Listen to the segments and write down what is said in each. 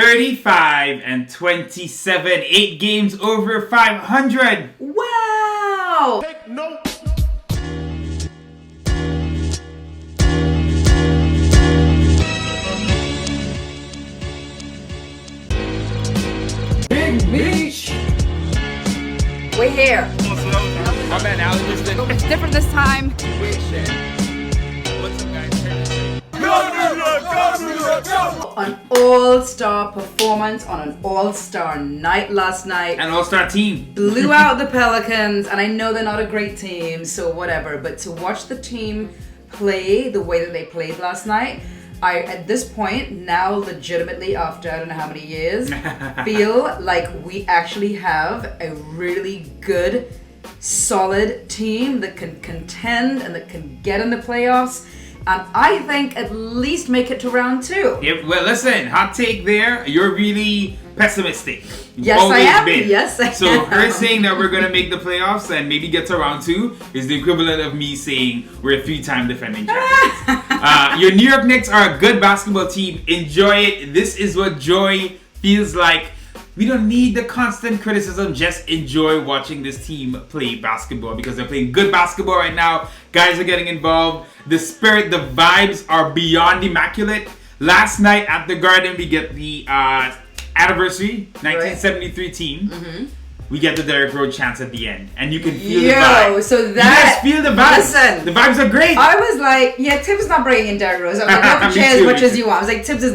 35-27, 8 games over 500. Wow! Take note. Big Beach! We're here. My man, Alan just did. It's different this time. What's up, guys? An all-star performance on an all-star night last night. An all-star team. Blew out the Pelicans, and I know they're not a great team, so whatever. But to watch the team play the way that they played last night, I, at this point, now legitimately after I don't know how many years, feel like we actually have a really good, solid team that can contend and that can get in the playoffs. And I think at least make it to round 2. Yeah, well, listen, hot take there. You're really pessimistic. You've Yes, I always am. been. Yes, I So am. her saying that we're going to make the playoffs and maybe get to round 2 is the equivalent of me saying we're a 3-time defending champions. Your New York Knicks are a good basketball team. Enjoy it. This is what joy feels like. We don't need the constant criticism. Just enjoy watching this team play basketball because they're playing good basketball right now. Guys are getting involved. The spirit, the vibes are beyond immaculate. Last night at the Garden, we get the anniversary 1973 team. Mm-hmm. We get the Derrick Rose chance at the end, and you can feel the Yo, vibe. so that... You guys feel the vibes. Listen. The vibes are great. I was like, yeah, Tibbs is not bringing in Derrick Rose. I was like, don't Me care as too, much me as too. you want. I was like, Tibbs is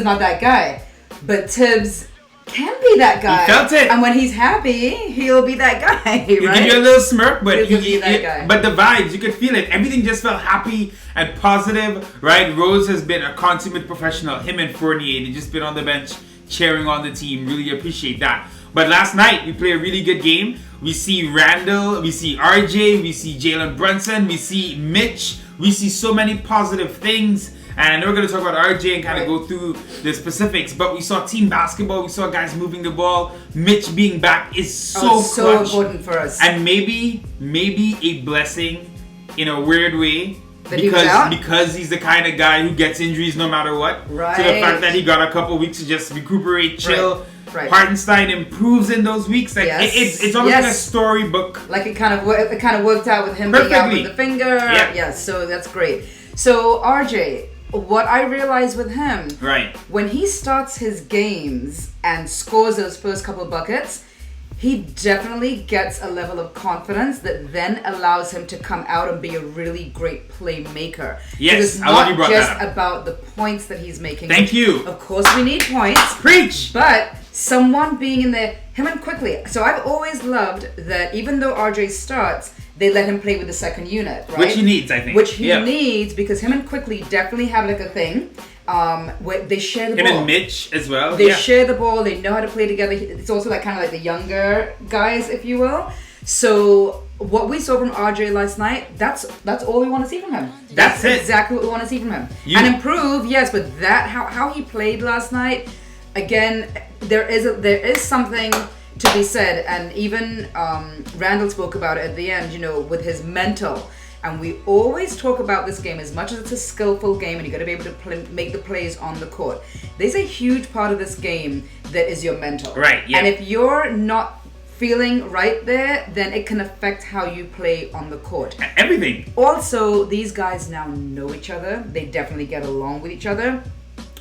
not that guy. But Tibbs can be that guy. He felt it. And when he's happy, he'll be that guy, He'll right? give you a little smirk, but He'll be that guy. but the vibes, you could feel it. Everything just felt happy and positive, right? Rose has been a consummate professional. Him and Fournier, they just been on the bench cheering on the team. Really appreciate that. But last night, we played a really good game. We see Randall, we see RJ, we see Jalen Brunson, we see Mitch. We see so many positive things. And I know we're going to talk about RJ and kind of go through the specifics, but we saw team basketball. We saw guys moving the ball. Mitch being back is so clutch. important for us. And maybe a blessing in a weird way That he was out? because he's the kind of guy who gets injuries no matter what. Right. So the fact that he got a couple weeks to just recuperate, chill. Right. Hartenstein improves in those weeks. Like Yes. it's almost Yes. like a storybook. Like it kind of worked out with him being out Perfectly. with the finger. Yeah. Yes, so that's great. So RJ, what I realized with him, Right. when he starts his games and scores those first couple buckets, he definitely gets a level of confidence that then allows him to come out and be a really great playmaker. Yes, it's I love you not brought just that up. about the points that he's making. Thank you. Of course, we need points. Preach. But someone being in there, him and Quickly. So I've always loved that even though RJ starts, they let him play with the second unit, right? Which he needs, I think. Which he Yeah. needs because him and Quickly definitely have like a thing where they share the Him ball. and Mitch as well. They yeah. share the ball. They know how to play together. It's also like kind of like the younger guys, if you will. So what we saw from RJ last night, that's all we want to see from him. That's it. Exactly what we want to see from him. You- And improve, yes, but that how he played last night, again, there is something to be said, and even Randall spoke about it at the end, with his mental. And we always talk about this game as much as it's a skillful game and you got to be able to make the plays on the court. There's a huge part of this game that is your mental. Right, yeah. And if you're not feeling right there, then it can affect how you play on the court. Everything. Also, these guys now know each other. They definitely get along with each other.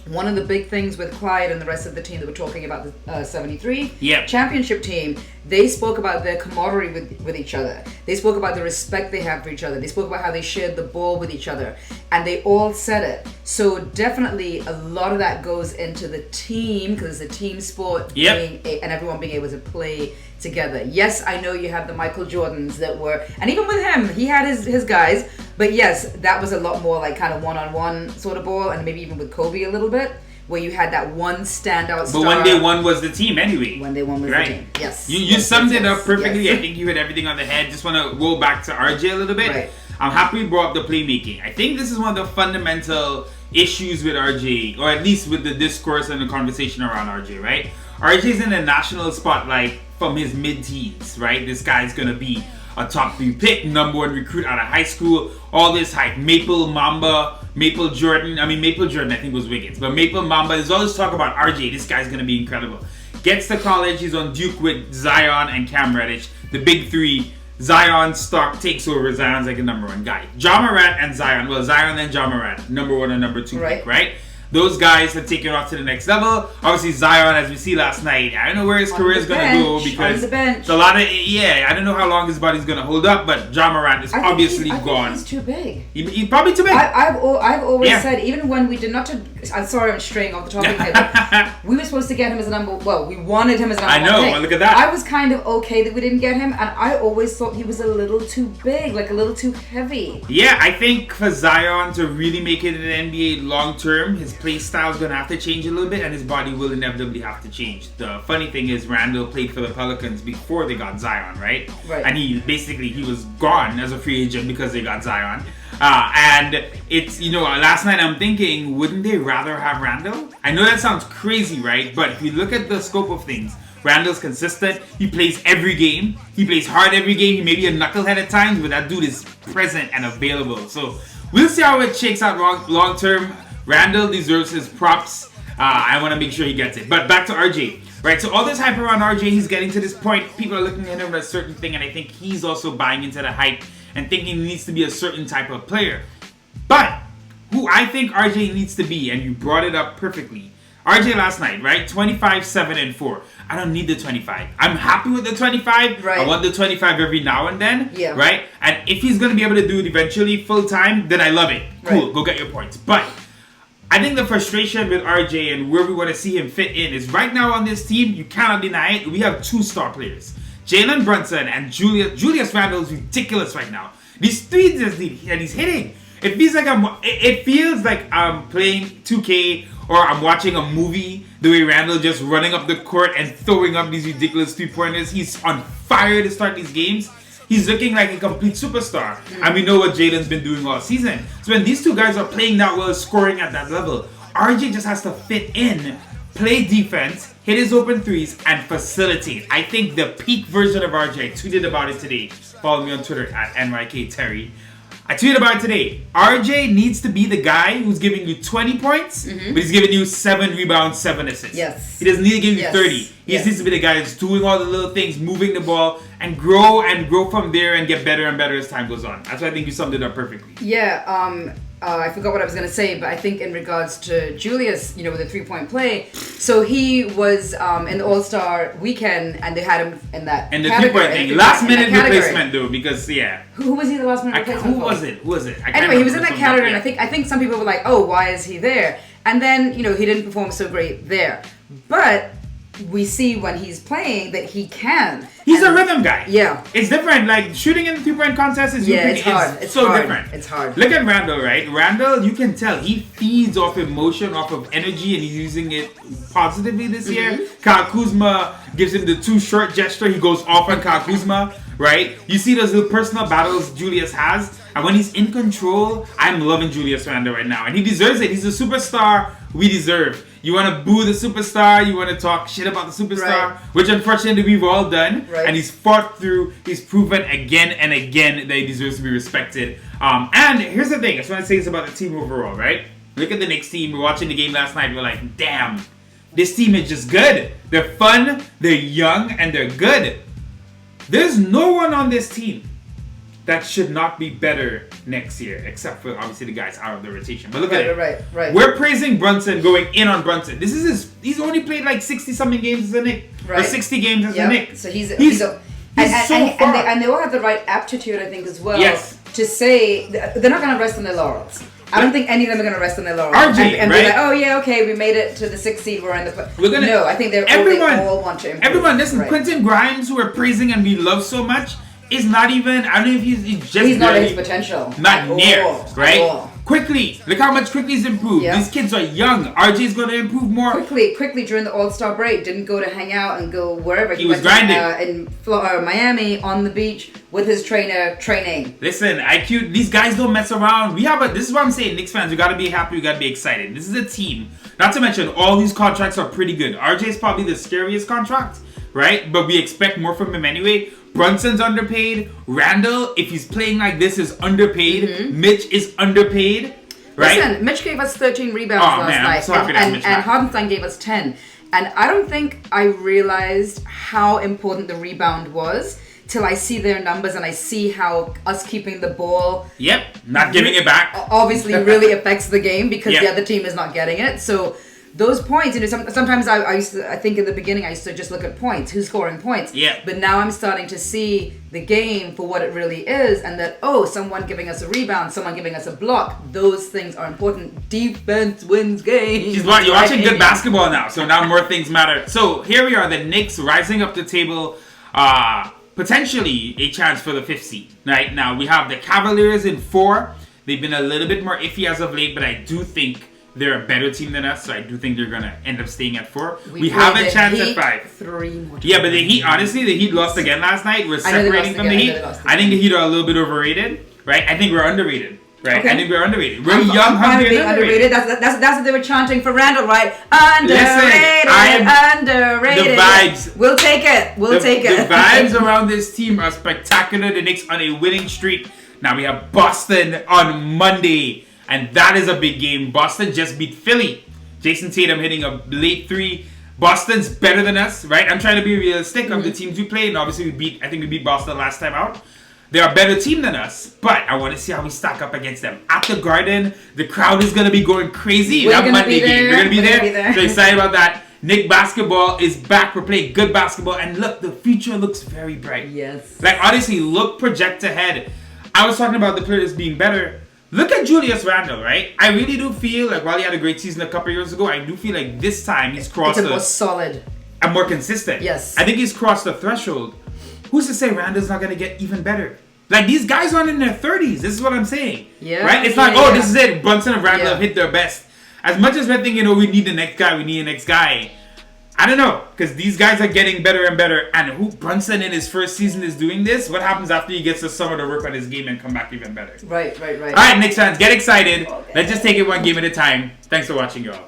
One of the big things with Clyde and the rest of the team that we're talking about, the 73 Yep. championship team, they spoke about their camaraderie with each other. They spoke about the respect they have for each other. They spoke about how they shared the ball with each other. And they all said it. So definitely a lot of that goes into the team, because it's a team sport, Yep. and everyone being able to play together. Yes, I know you have the Michael Jordans that were, and even with him, he had his guys, but yes, that was a lot more like kind of one-on-one sort of ball, and maybe even with Kobe a little bit, where you had that one standout star. But when they won was the team anyway. When they won was right. the team. Yes. You Yes, summed yes, it up yes, perfectly. yes. I think you hit everything on the head. Just want to roll back to RJ a little bit. Right. I'm happy you brought up the playmaking. I think this is one of the fundamental issues with RJ, or at least with the discourse and the conversation around RJ, right? RJ's in the national spotlight from his mid-teens, right? This guy's gonna be a top 3 pick, number 1 recruit out of high school, all this hype, Maple Mamba, Maple Jordan I think was Wiggins, but Maple Mamba, there's always talk about RJ, this guy's gonna be incredible. Gets to college, he's on Duke with Zion and Cam Reddish, the big three. Zion stock takes over. Zion's like a number one guy. Ja Morant and Zion. Well, Zion and Ja Morant, number one and number two pick, right? Those guys have taken off to the next level. Obviously, Zion, as we see last night, I don't know where his career is going to go because it's a lot of, I don't know how long his body's going to hold up, but Ja Morant is obviously gone. He's too big. He's probably too big. I've always said, even when we did not, I'm sorry I'm straying off the topic here, but we were supposed to get him as a we wanted him as a number one pick. Well, look at that. I was kind of okay that we didn't get him, and I always thought he was a little too big, like a little too heavy. Yeah, I think for Zion to really make it in the NBA long term, his play style is going to have to change a little bit, and his body will inevitably have to change. The funny thing is, Randall played for the Pelicans before they got Zion, right? And he was gone as a free agent because they got Zion. And it's, last night I'm thinking, wouldn't they rather have Randall? I know that sounds crazy, right? But if you look at the scope of things, Randall's consistent. He plays every game. He plays hard every game. He may be a knucklehead at times, but that dude is present and available. So we'll see how it shakes out long term. Randall deserves his props. I want to make sure he gets it. But back to RJ. Right, so all this hype around RJ, he's getting to this point. People are looking at him as a certain thing, and I think he's also buying into the hype and thinking he needs to be a certain type of player. But who I think RJ needs to be, and you brought it up perfectly. RJ last night, right? 25, 7, and 4. I don't need the 25. I'm happy with the 25. Right. I want the 25 every now and then. Yeah. Right? And if he's going to be able to do it eventually full time, then I love it. Cool, right. Go get your points. But I think the frustration with RJ and where we want to see him fit in is right now on this team, you cannot deny it, we have two star players. Jalen Brunson and Julius Randle is ridiculous right now. These threes that he's hitting, it feels like I'm playing 2K or I'm watching a movie, the way Randle just running up the court and throwing up these ridiculous 3-pointers. He's on fire to start these games. He's looking like a complete superstar. And we know what Jalen's been doing all season. So when these two guys are playing that well, scoring at that level, RJ just has to fit in, play defense, hit his open threes, and facilitate. I think the peak version of RJ, I tweeted about it today. Follow me on Twitter at NYKTerry. I tweeted about it today. RJ needs to be the guy who's giving you 20 points, but he's giving you 7 rebounds, 7 assists. Yes. He doesn't need to give you 30. He just needs to be the guy that's doing all the little things, moving the ball, and grow from there and get better and better as time goes on. That's why I think you summed it up perfectly. Yeah, I forgot what I was going to say, but I think in regards to Julius, with the 3-point play, so he was in the All-Star weekend, and they had him in that and the 3-point thing. Last minute replacement, though, because, Who was he the last minute replacement for? Who was it? Anyway, he was in that category, and I think some people were like, oh, why is he there? And then, he didn't perform so great there. But we see when he's playing that he can. He's a rhythm guy. Yeah. It's different. Like, shooting in the 3-point contest is it's hard. It's so hard. Different. It's hard. Look at Randall, right? Randall, you can tell he feeds off emotion, off of energy, and he's using it positively this year. Kyle Kuzma gives him the too short gesture. He goes off on Kyle Kuzma, right? You see those little personal battles Julius has, and when he's in control, I'm loving Julius Randle right now, and he deserves it. He's a superstar we deserve. You want to boo the superstar, you want to talk shit about the superstar, which unfortunately we've all done, and he's fought through, he's proven again and again that he deserves to be respected. And here's the thing, I just want to say this about the team overall, right? Look at the Knicks team, we're watching the game last night, we're like, damn, this team is just good. They're fun, they're young, and they're good. There's no one on this team that should not be better next year, except for obviously the guys out of the rotation. But look at it. Right. We're praising Brunson, going in on Brunson. This is he's only played like 60-something games as a Knick. Or 60 games as a Knick. So he's so far. And they all have the right aptitude, I think, as well. Yes. To say they're not going to rest on their laurels. I don't think any of them are going to rest on their laurels. RJ, and right? be like, oh yeah, okay, we made it to the 6th seed. We're in the. No, I think they all want to improve. Everyone, listen, Quentin Grimes, who we're praising and we love so much, is not even. I don't know if he's not at his potential. Not near, right? Quickly, look how much Quickly's improved. Yeah. These kids are young. RJ's going to improve more. Quickly during the All-Star break, didn't go to hang out and go wherever. He was grinding in Miami on the beach with his trainer training. Listen, IQ. These guys don't mess around. This is what I'm saying, Knicks fans. We got to be happy. We got to be excited. This is a team. Not to mention, all these contracts are pretty good. RJ's probably the scariest contract, right? But we expect more from him anyway. Brunson's underpaid. Randall, if he's playing like this, is underpaid. Mitch is underpaid, right? Listen, Mitch gave us 13 rebounds last night, and Hardenstein gave us 10. And I don't think I realized how important the rebound was till I see their numbers and I see how us keeping the ball, not giving it back, obviously really affects the game because the other team is not getting it. So those points, sometimes I think in the beginning I used to just look at points, who's scoring points. But now I'm starting to see the game for what it really is, and that someone giving us a rebound, someone giving us a block, those things are important. Defense wins games. You're watching good basketball now, so now more things matter. So here we are, the Knicks rising up the table, potentially a chance for the 5th seed. Right now we have the Cavaliers in 4. They've been a little bit more iffy as of late, but I do think they're a better team than us, so I do think they're going to end up staying at 4. We have a chance at 5. 3 more times. Yeah, but the Heat lost again last night. We're separating from the Heat. I think the Heat are a little bit overrated, right? I think we're underrated, right? Okay. I think we're underrated. We're young, hungry, and underrated. That's what they were chanting for Randall, right? Underrated, underrated. The vibes. We'll take it. We'll take it. The vibes around this team are spectacular. The Knicks on a winning streak. Now we have Boston on Monday. And that is a big game. Boston just beat Philly. Jason Tatum hitting a late 3. Boston's better than us, right? I'm trying to be realistic of the teams we played. And obviously I think we beat Boston last time out. They're a better team than us. But I want to see how we stack up against them. At the Garden, the crowd is going to be going crazy. That Monday game. We're going to be there. So excited about that. Knick basketball is back. We're playing good basketball. And look, the future looks very bright. Yes. Like, honestly, project ahead. I was talking about the players being better. Look at Julius Randle, right? I really do feel like while he had a great season a couple years ago, I do feel like this time he's crossed it's a more solid and more consistent. Yes. I think he's crossed the threshold. Who's to say Randle's not going to get even better? Like, these guys aren't in their 30s. This is what I'm saying. Yeah. Right? It's not, this is it. Brunson and Randle have hit their best. As much as we're thinking, we need the next guy, I don't know, because these guys are getting better and better. And who Brunson in his first season is doing this? What happens after he gets the summer to work on his game and come back even better? Right. All right, Knicks fans, get excited. Okay. Let's just take it one game at a time. Thanks for watching, y'all.